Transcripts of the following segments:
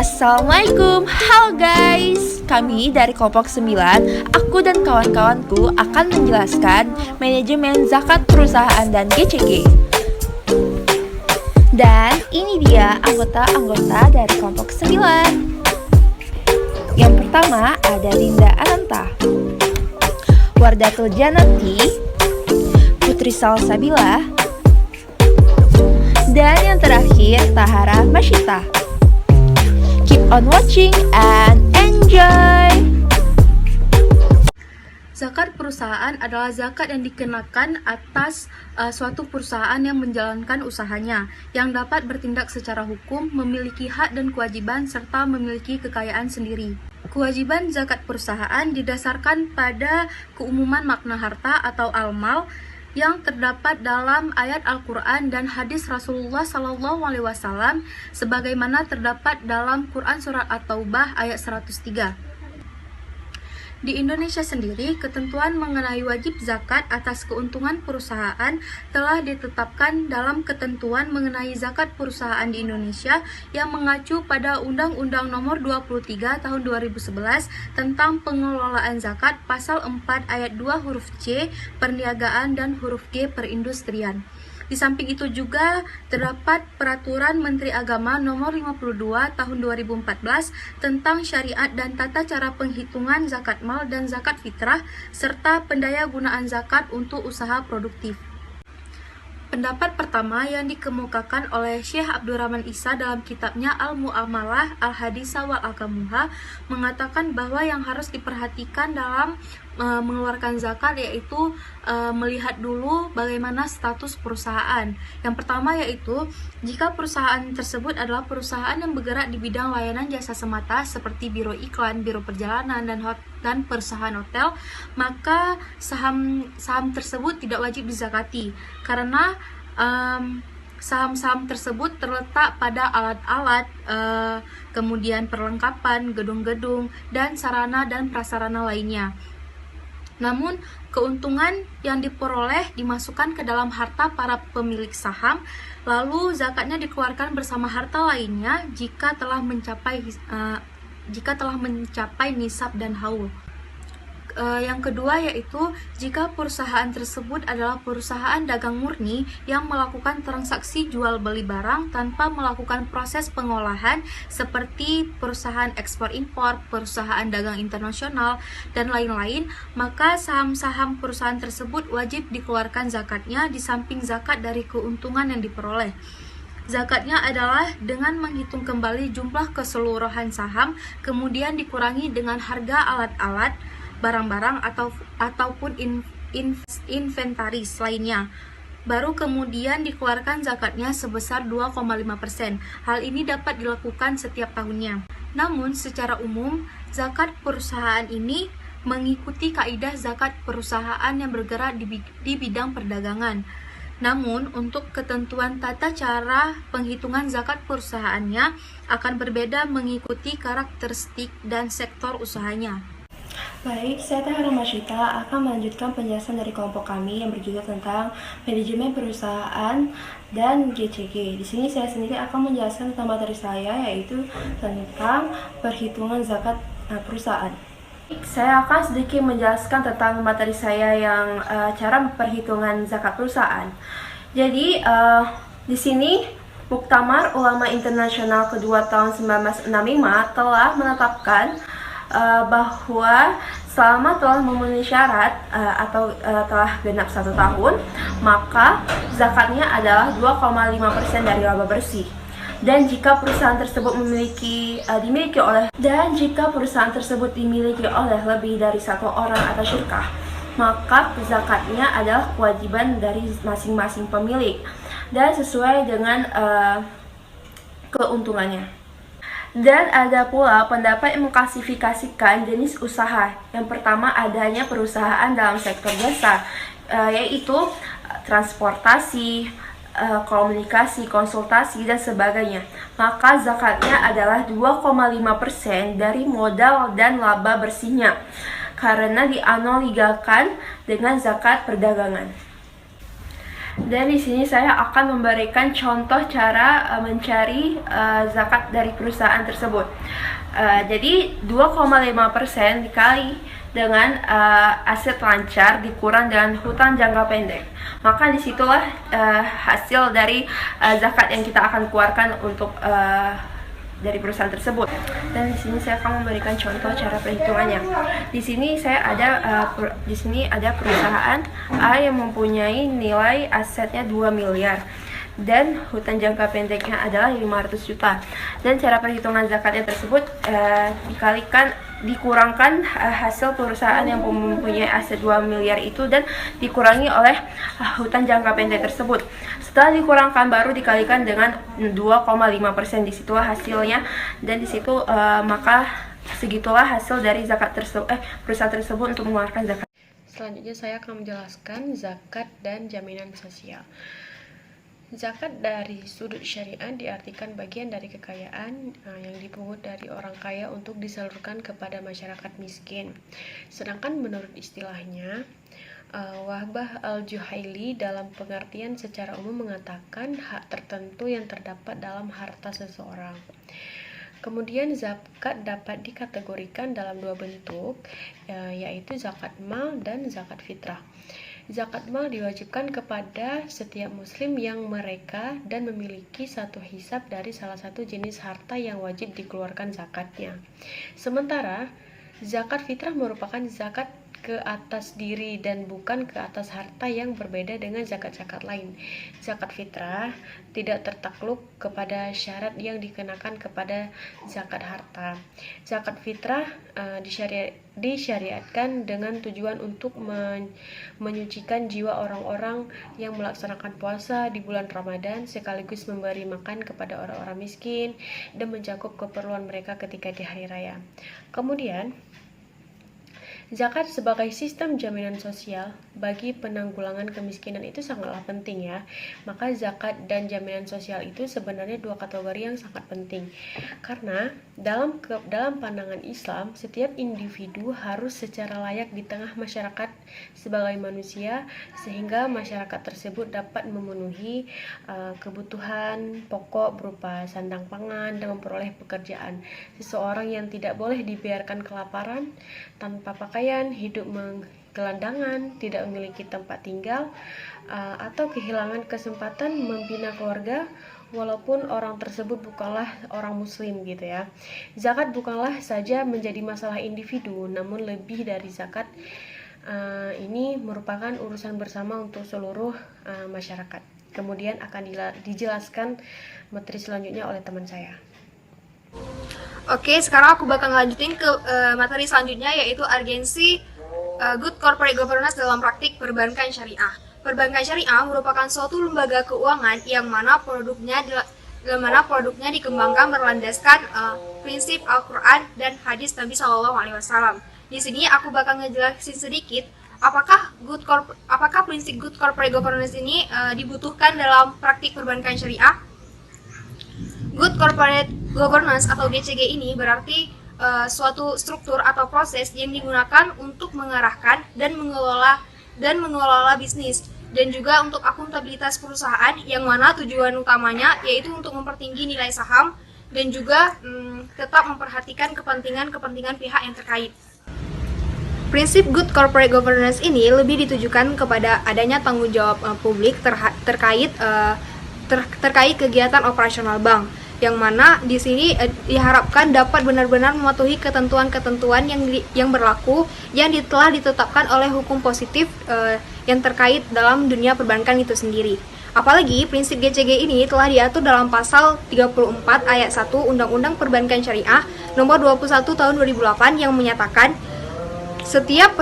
Assalamualaikum, halo guys. Kami dari kelompok 9, aku dan kawan-kawanku akan menjelaskan manajemen zakat perusahaan dan GCG. Dan ini dia anggota-anggota dari kelompok 9. Yang pertama ada Dinda Ananta, Wardatul Janati, Putri Salsabila, dan yang terakhir Tahara Masyita. Keep on watching and enjoy! Zakat perusahaan adalah zakat yang dikenakan atas suatu perusahaan yang menjalankan usahanya, yang dapat bertindak secara hukum, memiliki hak dan kewajiban, serta memiliki kekayaan sendiri. Kewajiban zakat perusahaan didasarkan pada keumuman makna harta atau al-mal yang terdapat dalam ayat Al-Quran dan hadis Rasulullah SAW sebagaimana terdapat dalam Quran Surat At-Taubah ayat 103. Di Indonesia sendiri, ketentuan mengenai wajib zakat atas keuntungan perusahaan telah ditetapkan dalam ketentuan mengenai zakat perusahaan di Indonesia yang mengacu pada Undang-Undang Nomor 23 Tahun 2011 tentang pengelolaan zakat pasal 4 ayat 2 huruf C perniagaan dan huruf G perindustrian. Di samping itu juga terdapat Peraturan Menteri Agama Nomor 52 Tahun 2014 tentang syariat dan tata cara penghitungan zakat mal dan zakat fitrah serta pendaya gunaan zakat untuk usaha produktif. Pendapat pertama yang dikemukakan oleh Syekh Abdurrahman Isa dalam kitabnya Al-Mu'amalah Al-Hadisah wal Akamuha mengatakan bahwa yang harus diperhatikan dalam mengeluarkan zakat yaitu melihat dulu bagaimana status perusahaan. Yang pertama yaitu jika perusahaan tersebut adalah perusahaan yang bergerak di bidang layanan jasa semata seperti biro iklan, biro perjalanan dan perusahaan hotel, maka saham tersebut tidak wajib dizakati karena saham-saham tersebut terletak pada alat-alat, kemudian perlengkapan, gedung-gedung, dan sarana dan prasarana lainnya. Namun, keuntungan yang diperoleh dimasukkan ke dalam harta para pemilik saham, lalu zakatnya dikeluarkan bersama harta lainnya jika telah mencapai nisab dan haul. Yang kedua yaitu jika perusahaan tersebut adalah perusahaan dagang murni yang melakukan transaksi jual beli barang tanpa melakukan proses pengolahan seperti perusahaan ekspor impor, perusahaan dagang internasional, dan lain-lain, maka saham-saham perusahaan tersebut wajib dikeluarkan zakatnya di samping zakat dari keuntungan yang diperoleh. Zakatnya adalah dengan menghitung kembali jumlah keseluruhan saham, kemudian dikurangi dengan harga alat-alat, barang-barang ataupun inventaris lainnya. Baru kemudian dikeluarkan zakatnya sebesar 2,5%. Hal ini dapat dilakukan setiap tahunnya. Namun secara umum, zakat perusahaan ini mengikuti kaidah zakat perusahaan yang bergerak di bidang perdagangan. Namun, untuk ketentuan tata cara penghitungan zakat perusahaannya akan berbeda mengikuti karakteristik dan sektor usahanya. Baik, saya Tahara Masyita akan melanjutkan penjelasan dari kelompok kami yang berjudul tentang manajemen perusahaan dan GCG. Di sini saya sendiri akan menjelaskan tentang materi saya, yaitu tentang perhitungan zakat perusahaan. Saya akan sedikit menjelaskan tentang materi saya yang cara perhitungan zakat perusahaan. Jadi di sini Muktamar Ulama Internasional kedua tahun 1965 telah menetapkan bahwa selama telah memenuhi syarat atau telah genap 1 tahun, maka zakatnya adalah 2,5% dari laba bersih. Dan jika perusahaan tersebut dimiliki oleh lebih dari 1 orang atau syirkah, maka zakatnya adalah kewajiban dari masing-masing pemilik dan sesuai dengan keuntungannya. Dan ada pula pendapat yang mengklasifikasikan jenis usaha. Yang pertama adanya perusahaan dalam sektor jasa, yaitu transportasi, komunikasi, konsultasi, dan sebagainya. Maka zakatnya adalah 2,5% dari modal dan laba bersihnya, karena dianalogikan dengan zakat perdagangan. Dan di sini saya akan memberikan contoh cara mencari zakat dari perusahaan tersebut. Jadi 2,5% dikali dengan aset lancar dikurang dengan hutang jangka pendek. Maka disitulah hasil dari zakat yang kita akan keluarkan untuk dari perusahaan tersebut. Dan di sini saya akan memberikan contoh cara perhitungannya. Di sini ada perusahaan A yang mempunyai nilai asetnya 2 miliar dan hutang jangka pendeknya adalah 500 juta. Dan cara perhitungan zakatnya tersebut dikurangkan hasil perusahaan yang mempunyai aset 2 miliar itu dan dikurangi oleh hutang jangka pendek tersebut. Setelah dikurangkan baru dikalikan dengan 2,5%, disitulah hasilnya, dan disitu maka segitulah hasil dari zakat perusahaan tersebut untuk mengeluarkan zakat. Selanjutnya saya akan menjelaskan zakat dan jaminan sosial. Zakat dari sudut syariat diartikan bagian dari kekayaan yang dipungut dari orang kaya untuk disalurkan kepada masyarakat miskin. Sedangkan menurut istilahnya, Wahbah al-Juhaili dalam pengertian secara umum mengatakan hak tertentu yang terdapat dalam harta seseorang. Kemudian zakat dapat dikategorikan dalam dua bentuk, yaitu zakat mal dan zakat fitrah. Zakat mal diwajibkan kepada setiap muslim yang mereka dan memiliki satu hisab dari salah satu jenis harta yang wajib dikeluarkan zakatnya. Sementara zakat fitrah merupakan zakat ke atas diri dan bukan ke atas harta yang berbeda dengan zakat-zakat lain. Zakat fitrah tidak tertakluk kepada syarat yang dikenakan kepada zakat harta. Zakat fitrah disyariatkan dengan tujuan untuk menyucikan jiwa orang-orang yang melaksanakan puasa di bulan Ramadan, sekaligus memberi makan kepada orang-orang miskin dan mencakup keperluan mereka ketika di hari raya. Kemudian zakat sebagai sistem jaminan sosial bagi penanggulangan kemiskinan itu sangatlah penting ya. Maka zakat dan jaminan sosial itu sebenarnya dua kategori yang sangat penting. Karena dalam pandangan Islam, setiap individu harus secara layak di tengah masyarakat sebagai manusia sehingga masyarakat tersebut dapat memenuhi kebutuhan pokok berupa sandang pangan dan memperoleh pekerjaan. Seseorang yang tidak boleh dibiarkan kelaparan, tanpa pakaian, hidup gelandangan, tidak memiliki tempat tinggal, atau kehilangan kesempatan membina keluarga walaupun orang tersebut bukanlah orang muslim gitu ya. Zakat bukanlah saja menjadi masalah individu, namun lebih dari zakat ini merupakan urusan bersama untuk seluruh masyarakat. Kemudian akan dijelaskan materi selanjutnya oleh teman saya. Oke, sekarang aku bakal lanjutin ke materi selanjutnya, yaitu urgensi good corporate governance dalam praktik perbankan syariah. Perbankan syariah merupakan suatu lembaga keuangan yang mana produknya dikembangkan berlandaskan prinsip Al-Quran dan hadis Nabi SAW. Di sini aku bakal ngejelasin sedikit apakah prinsip good corporate governance ini dibutuhkan dalam praktik perbankan syariah. Good corporate governance atau GCG ini berarti suatu struktur atau proses yang digunakan untuk mengarahkan dan mengelola bisnis, dan juga untuk akuntabilitas perusahaan yang mana tujuan utamanya yaitu untuk mempertinggi nilai saham dan juga tetap memperhatikan kepentingan pihak yang terkait. Prinsip good corporate governance ini lebih ditujukan kepada adanya tanggung jawab publik terkait kegiatan operasional bank, yang mana di sini diharapkan dapat benar-benar mematuhi ketentuan-ketentuan yang berlaku yang telah ditetapkan oleh hukum positif yang terkait dalam dunia perbankan itu sendiri. Apalagi prinsip GCG ini telah diatur dalam pasal 34 ayat 1 Undang-Undang Perbankan Syariah nomor 21 tahun 2008 yang menyatakan setiap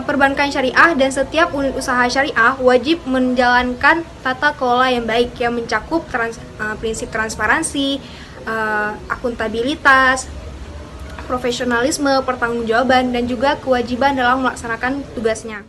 perbankan syariah dan setiap unit usaha syariah wajib menjalankan tata kelola yang baik yang mencakup prinsip transparansi, akuntabilitas, profesionalisme, pertanggungjawaban, dan juga kewajiban dalam melaksanakan tugasnya.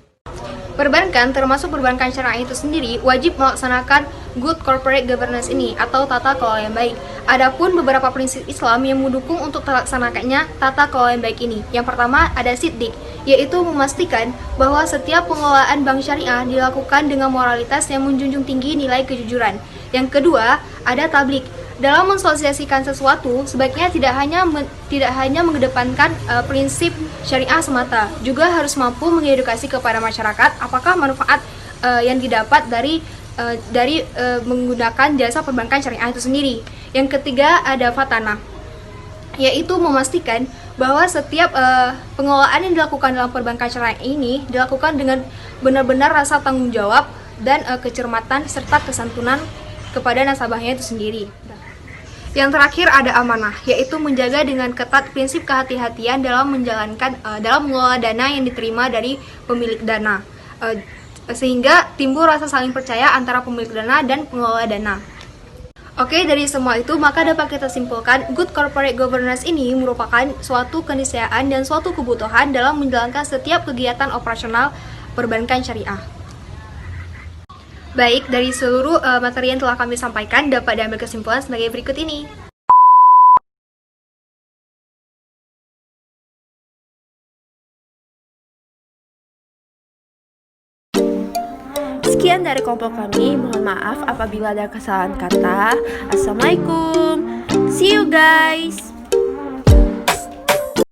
Perbankan, termasuk perbankan syariah itu sendiri, wajib melaksanakan good corporate governance ini atau tata kelola yang baik. Adapun beberapa prinsip Islam yang mendukung untuk terlaksanakannya tata kelola yang baik ini. Yang pertama ada siddiq, yaitu memastikan bahwa setiap pengelolaan bank syariah dilakukan dengan moralitas yang menjunjung tinggi nilai kejujuran. Yang kedua, ada tablik. Dalam mensosialisasikan sesuatu, sebaiknya tidak hanya mengedepankan prinsip syariah semata, juga harus mampu mengedukasi kepada masyarakat apakah manfaat yang didapat dari menggunakan jasa perbankan syariah itu sendiri. Yang ketiga, ada fatana, yaitu memastikan bahwa setiap pengelolaan yang dilakukan dalam perbankan syariah ini dilakukan dengan benar-benar rasa tanggung jawab dan kecermatan serta kesantunan kepada nasabahnya itu sendiri. Yang terakhir ada amanah, yaitu menjaga dengan ketat prinsip kehati-hatian dalam mengelola dana yang diterima dari pemilik dana, sehingga timbul rasa saling percaya antara pemilik dana dan pengelola dana. Oke, dari semua itu maka dapat kita simpulkan good corporate governance ini merupakan suatu keniscayaan dan suatu kebutuhan dalam menjalankan setiap kegiatan operasional perbankan syariah. Baik, dari seluruh materi yang telah kami sampaikan dapat diambil kesimpulan sebagai berikut ini. Sekian dari kelompok kami, mohon maaf apabila ada kesalahan kata. Assalamualaikum, see you guys.